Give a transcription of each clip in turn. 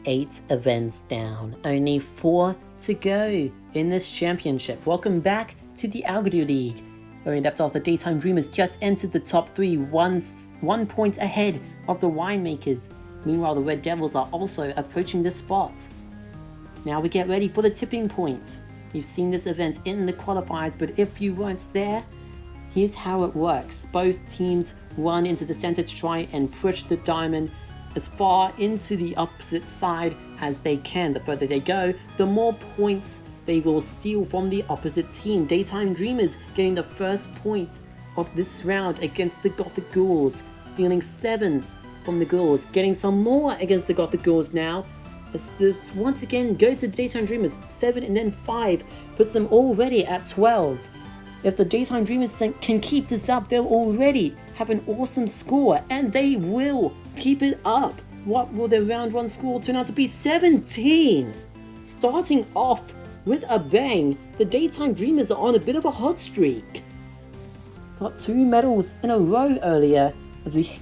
8 events down, only 4 to go in this championship. Welcome back to the Algodoo League, where in depth of the Daytime Dreamers just entered the top 3, 1 point ahead of the winemakers. Meanwhile, the Red Devils are also approaching this spot. Now we get ready for the tipping point. You've seen this event in the qualifiers, but if you weren't there, here's how it works. Both teams run into the center to try and push the diamond as far into the opposite side as they can. The further they go, the more points they will steal from the opposite team. Daytime Dreamers getting the first point of this round against the Gothic Ghouls, stealing 7 from the Ghouls, getting some more against the Gothic Ghouls now. As this once again goes to the Daytime Dreamers, 7 and then 5 puts them already at 12. If the Daytime Dreamers can keep this up, they'll already have an awesome score, and they will keep it up. What will their round 1 score turn out to be? 17! Starting off with a bang, the Daytime Dreamers are on a bit of a hot streak. Got 2 medals in a row earlier as we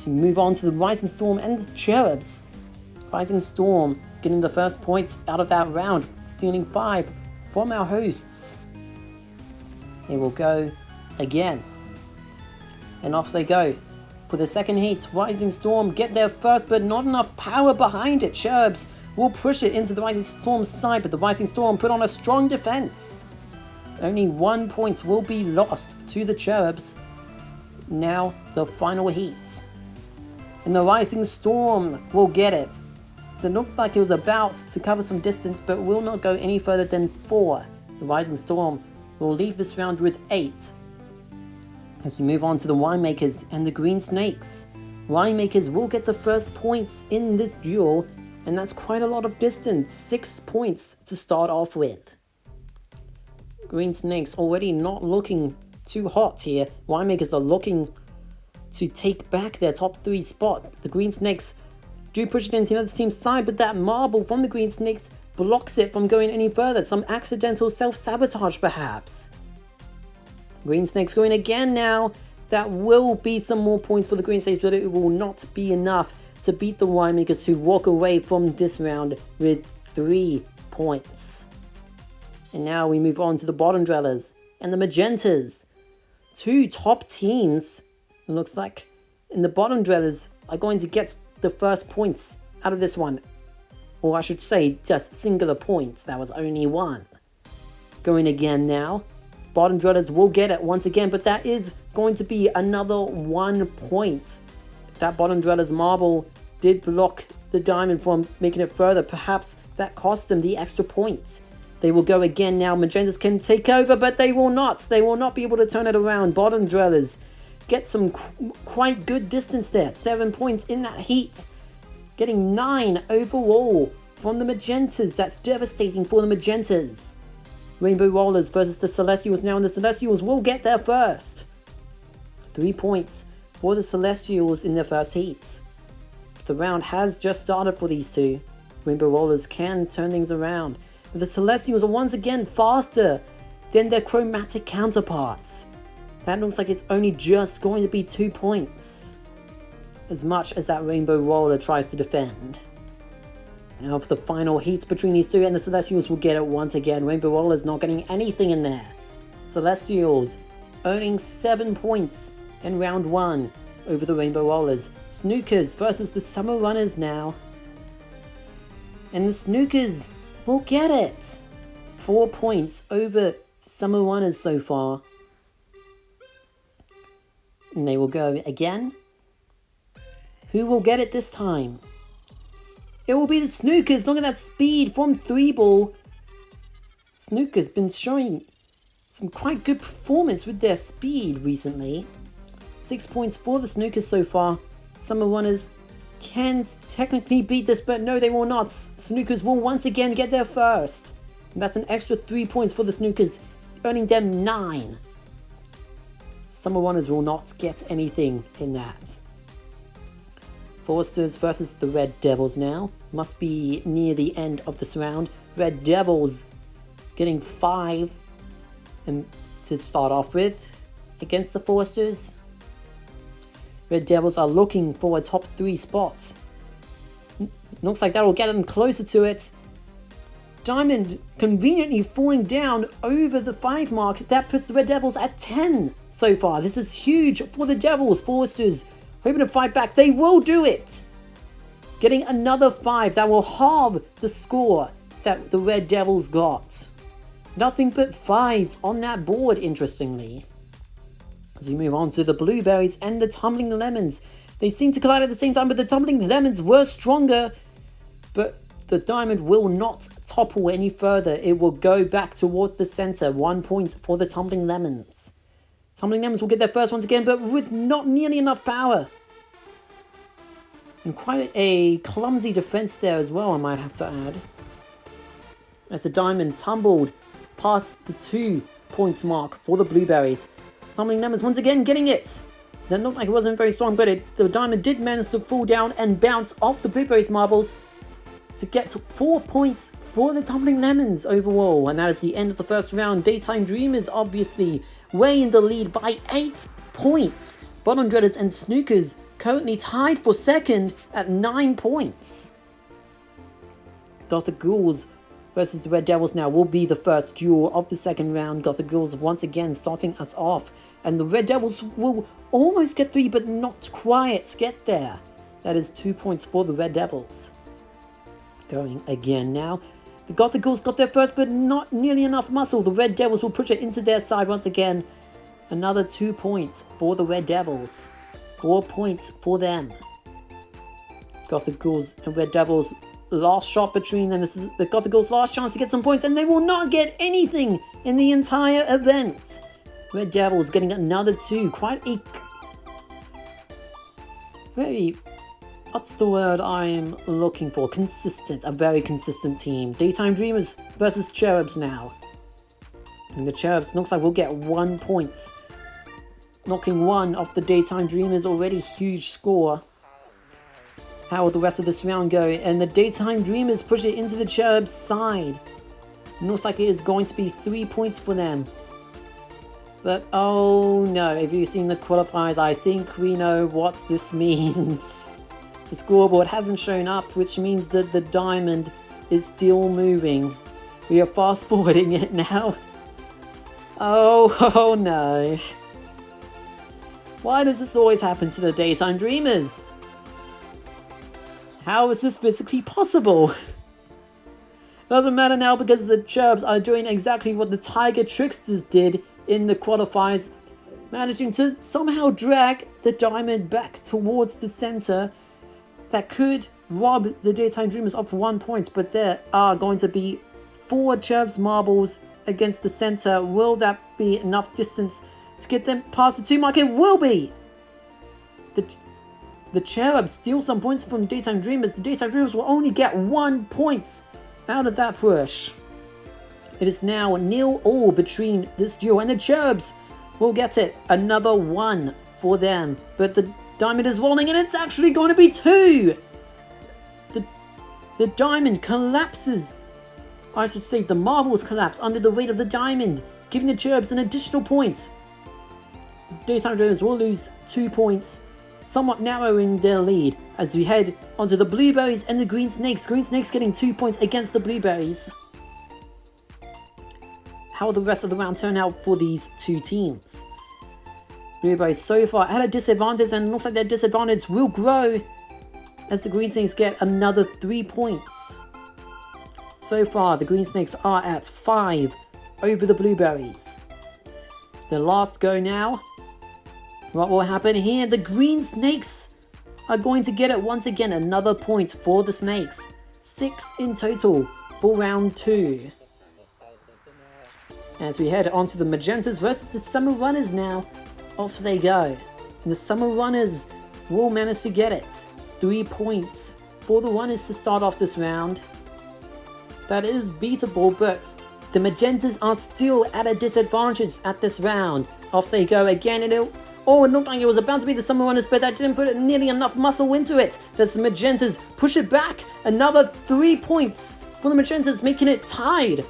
move on to the Rising Storm and the Cherubs. Rising Storm getting the first points out of that round, stealing 5 from our hosts. They will go again. And off they go. For the second heat, Rising Storm get there first, but not enough power behind it. Cherubs will push it into the Rising Storm's side, but the Rising Storm put on a strong defense. Only 1 point will be lost to the Cherubs. Now the final heat. And the Rising Storm will get it. It looked like it was about to cover some distance, but will not go any further than 4. The Rising Storm will leave this round with 8. As we move on to the Winemakers and the Green Snakes. Winemakers will get the first points in this duel, and that's quite a lot of distance. 6 points to start off with. Green Snakes already not looking too hot here. Winemakers are looking to take back their top 3 spot. The Green Snakes do push it into the other team's side, but that marble from the Green Snakes blocks it from going any further. Some accidental self-sabotage perhaps. Green Snakes going again now. That will be some more points for the Green Snakes, but it will not be enough to beat the Winemakers, who walk away from this round with 3 points. And now we move on to the Bottom Dwellers and the Magentas. 2 top teams, it looks like, and the Bottom Dwellers are going to get the first points out of this one. Or I should say, just singular points. That was only 1. Going again now. Bottom Dwellers will get it once again, but that is going to be another 1 point. That Bottom Dwellers marble did block the diamond from making it further. Perhaps that cost them the extra points. They will go again now. Magentas can take over, but they will not. They will not be able to turn it around. Bottom Dwellers get some quite good distance there. 7 points in that heat. Getting 9 overall from the Magentas. That's devastating for the Magentas. Rainbow Rollers versus the Celestials now, and the Celestials will get there first. 3 points for the Celestials in their first heat. The round has just started for these two. Rainbow Rollers can turn things around. But the Celestials are once again faster than their chromatic counterparts. That looks like it's only just going to be 2 points. As much as that Rainbow Roller tries to defend. Now for the final heats between these two, and the Celestials will get it once again. Rainbow Rollers not getting anything in there. Celestials earning 7 points in round 1 over the Rainbow Rollers. Snookers versus the Summer Runners now. And the Snookers will get it. 4 points over Summer Runners so far. And they will go again. Who will get it this time? It will be the Snookers. Look at that speed from 3-ball. Snookers been showing some quite good performance with their speed recently. 6 points for the Snookers so far. Summer Runners can technically beat this, but no, they will not. Snookers will once again get there first. And that's an extra 3 points for the Snookers, earning them 9. Summer Runners will not get anything in that. Foresters versus the Red Devils now. Must be near the end of this round. Red Devils getting 5 to start off with against the Foresters. Red Devils are looking for a top 3 spot. Looks like that will get them closer to it. Diamond conveniently falling down over the 5 mark. That puts the Red Devils at 10 so far. This is huge for the Devils. Foresters hoping to fight back. They will do it. Getting another 5. That will halve the score that the Red Devils got. Nothing but 5s on that board, interestingly. As we move on to the Blueberries and the Tumbling Lemons. They seem to collide at the same time, but the Tumbling Lemons were stronger. But the Diamond will not topple any further. It will go back towards the center. 1 point for the Tumbling Lemons. Tumbling Lemons will get their first ones again, but with not nearly enough power. And quite a clumsy defense there as well, I might have to add. As the Diamond tumbled past the 2 points mark for the Blueberries. Tumbling Lemons once again getting it. That looked like it wasn't very strong, but the Diamond did manage to fall down and bounce off the Blueberries marbles to get to 4 points for the Tumbling Lemons overall. And that is the end of the first round. Daytime Dreamers obviously way in the lead by 8 points. Bottom Dreaders and Snookers currently tied for second at 9 points. Gothic Ghouls versus the Red Devils now will be the first duel of the second round. Gothic Ghouls once again starting us off. And the Red Devils will almost get 3, but not quite get there. That is 2 points for the Red Devils. Going again now. The Gothic Ghouls got there first, but not nearly enough muscle. The Red Devils will push it into their side once again. Another 2 points for the Red Devils. 4 points for them. Gothic Ghouls and Red Devils, last shot between them. This is the Gothic Ghouls' last chance to get some points, and they will not get anything in the entire event. Red Devils getting another 2. Quite a very, what's the word I'm looking for? Consistent. A very consistent team. Daytime Dreamers versus Cherubs now. And the Cherubs looks like we'll get 1 point. Knocking 1 off the Daytime Dreamers, already huge score. How will the rest of this round go? And the Daytime Dreamers push it into the Cherubs' side. It looks like it is going to be 3 points for them. But oh no, if you've seen the qualifiers, I think we know what this means. The scoreboard hasn't shown up, which means that the Diamond is still moving. We are fast forwarding it now. Oh no. Why does this always happen to the Daytime Dreamers? How is this physically possible? Doesn't matter now because the Cherubs are doing exactly what the Tiger Tricksters did in the qualifiers, managing to somehow drag the Diamond back towards the center. That could rob the Daytime Dreamers of 1 point, but there are going to be 4 Cherubs marbles against the center. Will that be enough distance to get them past the 2 mark? It will be! The Cherubs steal some points from Daytime Dreamers. The Daytime Dreamers will only get 1 point out of that push. It is now 0-0 between this duo, and the Cherubs will get it. Another 1 for them. But the Diamond is rolling, and it's actually going to be 2! The Diamond collapses. I should say the marbles collapse under the weight of the Diamond, giving the Cherubs an additional point. Daytime Dreamers will lose 2 points, somewhat narrowing their lead as we head onto the Blueberries and the Green Snakes. Green Snakes getting 2 points against the Blueberries. How will the rest of the round turn out for these two teams? Blueberries so far at a disadvantage, and it looks like their disadvantage will grow as the Green Snakes get another 3 points. So far, the Green Snakes are at 5 over the Blueberries. The last go now. What will happen here? The Green Snakes are going to get it once again. Another point for the Snakes. 6 in total for round 2. As we head on to the Magentas versus the Summer Runners now. Off they go. And the Summer Runners will manage to get it. 3 points for the Runners to start off this round. That is beatable, but the Magentas are still at a disadvantage at this round. Off they go again, and it looked like it was about to be the Summer Runners, but that didn't put nearly enough muscle into it. The Magentas push it back. Another 3 points for the Magentas, making it tied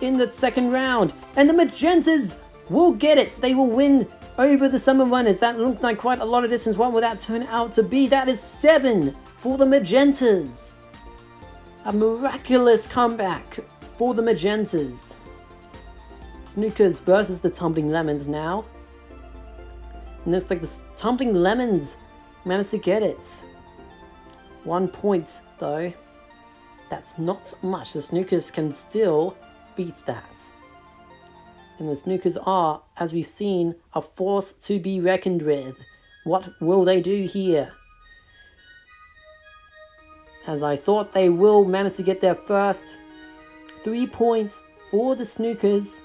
in the second round. And the Magentas will get it. They will win over the Summer Runners. That looked like quite a lot of distance. What will that turn out to be? That is 7 for the Magentas. A miraculous comeback for the Magentas. Snookers versus the Tumbling Lemons now. It looks like the Tumbling Lemons managed to get it. 1 point though. That's not much. The Snookers can still beat that. And the Snookers are, as we've seen, a force to be reckoned with. What will they do here? As I thought they will manage to get their first 3 points for the Snookers.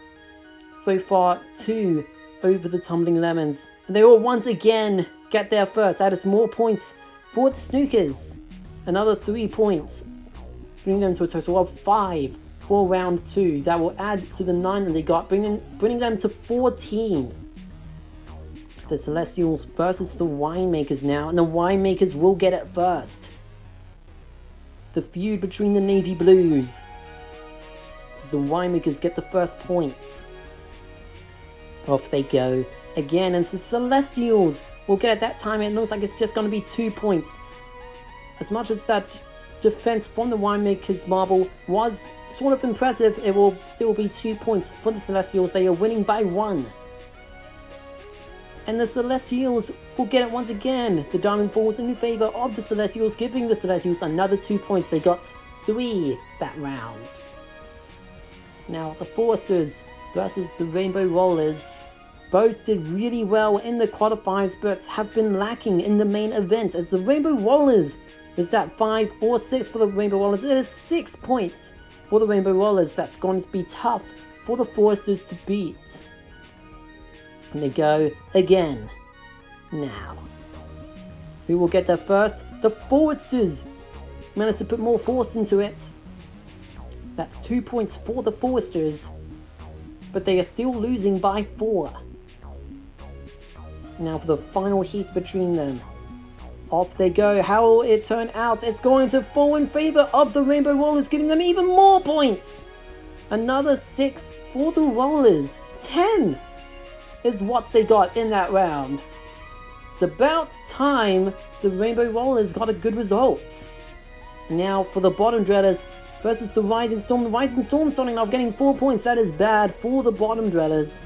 So far, 2 over the Tumbling Lemons. And they will once again get their first. That is more points for the Snookers. Another 3 points. Bringing them to a total of 5 for round 2. That will add to the 9 that they got, bringing them to 14. The Celestials versus the Winemakers now. And the Winemakers will get it first. The feud between the Navy Blues. As the Winemakers get the first point. Off they go again, and the Celestials will get it that time. It looks like it's just going to be 2 points. As much as that defense from the Winemakers marble was sort of impressive, it will still be 2 points for the Celestials. They are winning by 1. And the Celestials will get it once again. The diamond falls in favor of the Celestials, giving the Celestials another 2 points. They got 3 that round. Now the Foresters versus the Rainbow Rollers. Both did really well in the qualifiers, but have been lacking in the main event, as the Rainbow Rollers is that 5 or 6 for the Rainbow Rollers. It is 6 points for the Rainbow Rollers. That's going to be tough for the Foresters to beat. And they go again. Now, who will get there first? The Foresters managed to put more force into it. That's 2 points for the Foresters, but they are still losing by 4. Now for the final heat between them. Off they go. How will it turn out? It's going to fall in favor of the Rainbow Rollers, giving them even more points. Another 6 for the Rollers. 10 is what they got in that round. It's about time the Rainbow Rollers got a good result. Now for the Bottom Dwellers versus the Rising Storm. The Rising Storm starting off getting 4 points. That is bad for the Bottom Dwellers.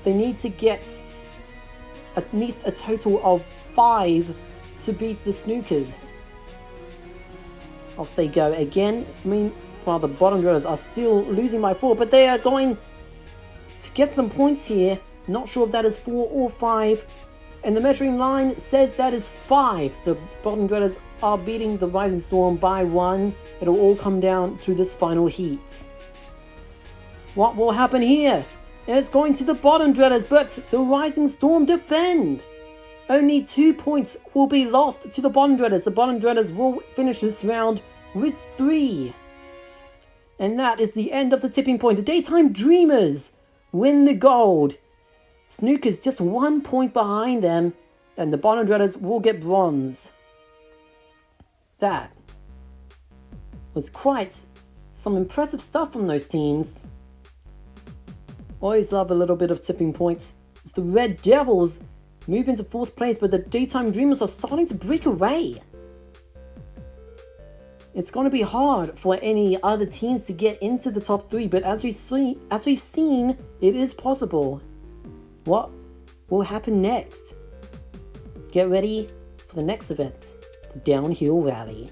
They need to get at least a total of 5 to beat the Snookers. Off they go again. Meanwhile, the Bottom Dwellers are still losing by 4, but they are going to get some points here. Not sure if that is 4 or 5. And the measuring line says that is 5. The Bottom Dwellers are beating the Rising Storm by 1. It'll all come down to this final heat. What will happen here? And it's going to the Bottom Dwellers, but the Rising Storm defend. Only 2 points will be lost to the Bottom Dwellers. The Bottom Dwellers will finish this round with 3. And that is the end of the tipping point. The Daytime Dreamers win the gold. Snookers just 1 point behind them, and the Bottom Dwellers will get bronze. That was quite some impressive stuff from those teams. Always love a little bit of tipping points. It's the Red Devils move into 4th place, but the Daytime Dreamers are starting to break away. It's going to be hard for any other teams to get into the top 3, but as we've seen, it is possible. What will happen next? Get ready for the next event, the Downhill Rally.